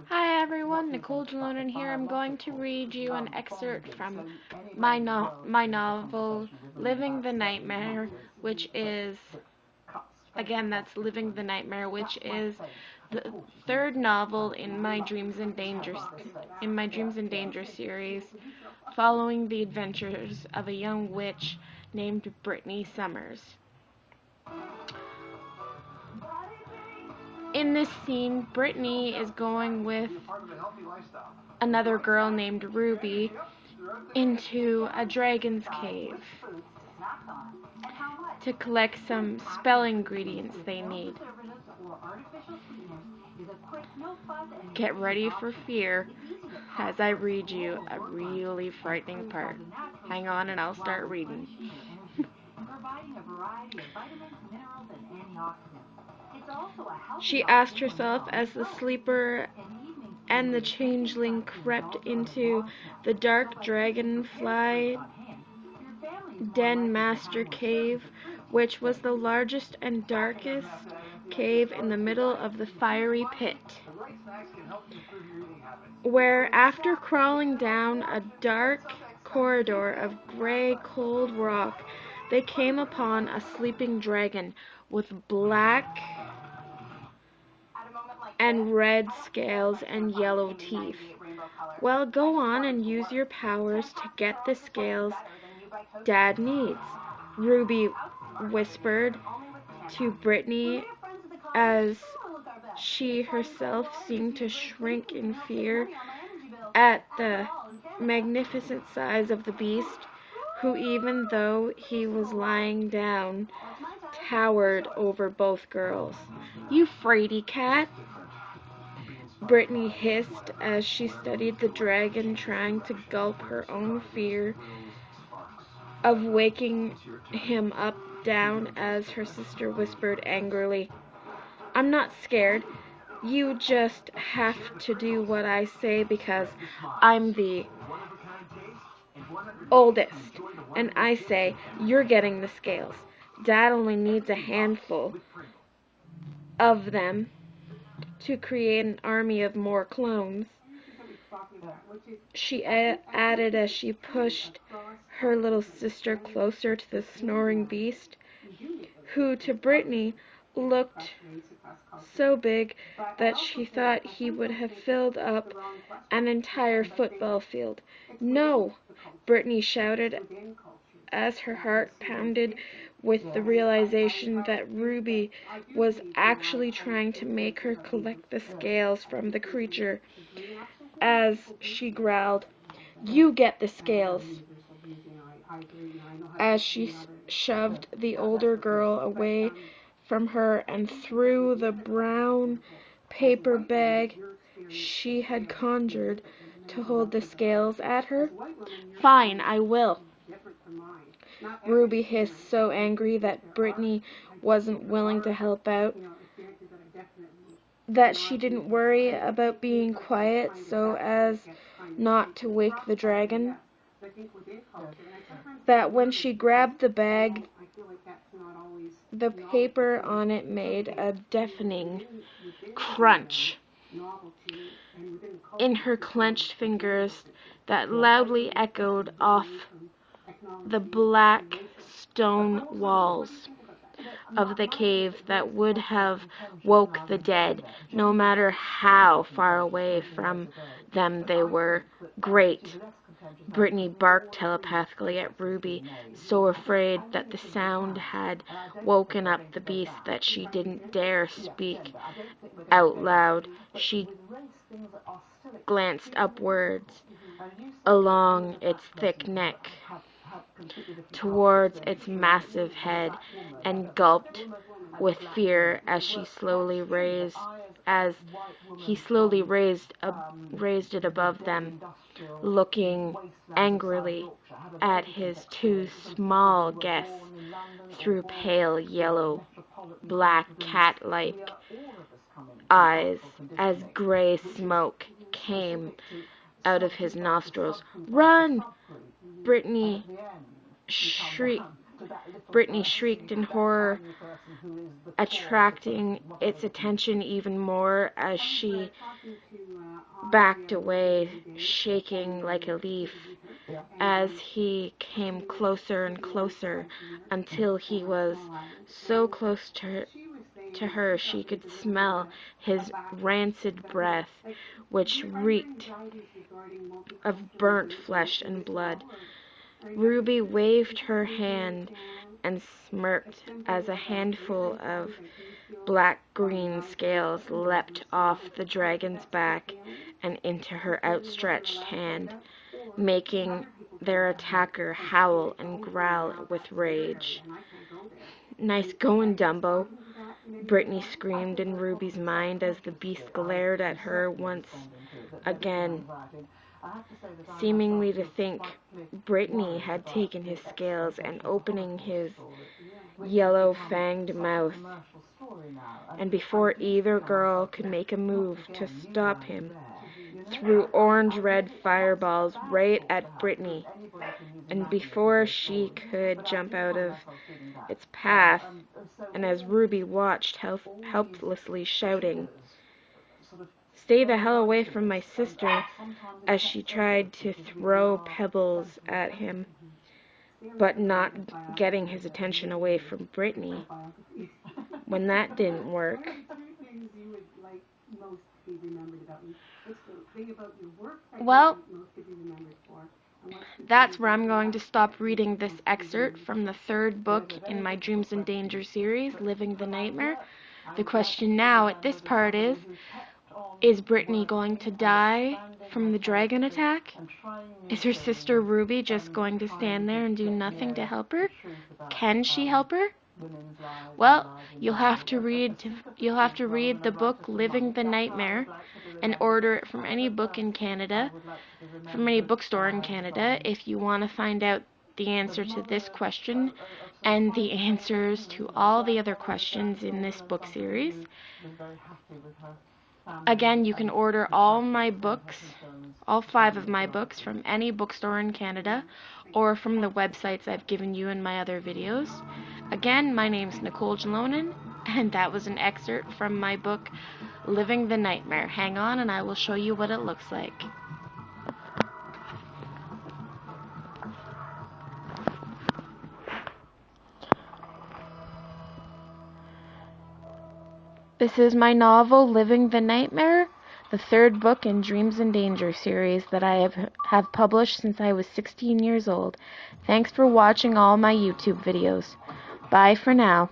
Hi everyone, Nicole Jalonen here. I'm going to read you an excerpt from my novel, Living the Nightmare, which is, again, that's Living the Nightmare, which is the third novel in my Dreams and Danger series, following the adventures of a young witch named Britney Summers. In this scene, Britney is going with another girl named Ruby into a dragon's cave to collect some spell ingredients they need. Get ready for fear as I read you a really frightening part. Hang on and I'll start reading. She asked herself as the sleeper and the changeling crept into the dark dragonfly den master cave, which was the largest and darkest cave in the middle of the fiery pit, where after crawling down a dark corridor of gray cold rock, they came upon a sleeping dragon with black and red scales and yellow teeth. Well, go on and use your powers to get the scales Dad needs, Ruby whispered to Britney as she herself seemed to shrink in fear at the magnificent size of the beast, who, even though he was lying down, towered over both girls. "You fraidy cat," Britney hissed as she studied the dragon, trying to gulp her own fear of waking him up down as her sister whispered angrily, "I'm not scared. You just have to do what I say because I'm the oldest, and I say you're getting the scales. Dad only needs a handful of them to create an army of more clones," she added as she pushed her little sister closer to the snoring beast, who to Britney looked so big that she thought he would have filled up an entire football field. "No!" Britney shouted as her heart pounded with the realization that Ruby was actually trying to make her collect the scales from the creature. As she growled, "You get the scales," as she shoved the older girl away from her and threw the brown paper bag she had conjured to hold the scales at her. "Fine, I will," Ruby hissed, so angry that Britney wasn't willing to help out, that she didn't worry about being quiet so as not to wake the dragon, that when she grabbed the bag, the paper on it made a deafening crunch in her clenched fingers that loudly echoed off the black stone walls of the cave that would have woke the dead, no matter how far away from them they were. "Great," Britney barked telepathically at Ruby, so afraid that the sound had woken up the beast that she didn't dare speak out loud. She glanced upwards along its thick neck towards its massive head and gulped with fear as he slowly raised it above them, looking angrily at his two small guests through pale yellow, black cat-like eyes as gray smoke came out of his nostrils. "Run!" Britney shrieked in horror attracting its attention even more as she backed away, shaking like a leaf, as he came closer and closer until he was so close to her she could smell his rancid breath, which reeked of burnt flesh and blood. Ruby waved her hand and smirked as a handful of black-green scales leapt off the dragon's back and into her outstretched hand, making their attacker howl and growl with rage. "Nice going, Dumbo," Britney screamed in Ruby's mind as the beast glared at her once again, seemingly to think Britney had taken his scales and opening his yellow-fanged mouth. And before either girl could make a move to stop him, threw orange-red fireballs right at Britney, and before she could jump out of its path, and as Ruby watched helplessly shouting, "Stay the hell away from my sister," as she tried to throw pebbles at him, but not getting his attention away from Britney. When that didn't work, well, that's where I'm going to stop reading this excerpt from the third book in my Dreams and Danger series, Living the Nightmare. The question now at this part is Britney going to die from the dragon attack? Is her sister Ruby just going to stand there and do nothing to help her? Can she help her? Well, you'll have to read the book Living the Nightmare and order it from any bookstore in Canada if you want to find out the answer to this question and the answers to all the other questions in this book series. Again, you can order all my books, all 5 of my books, from any bookstore in Canada or from the websites I've given you in my other videos. Again, my name's Nicole Jalonen, and that was an excerpt from my book Living the Nightmare. Hang on and I will show you what it looks like. This is my novel, Living the Nightmare, the third book in Dreams and Danger series that I have published since I was 16 years old. Thanks for watching all my YouTube videos. Bye for now.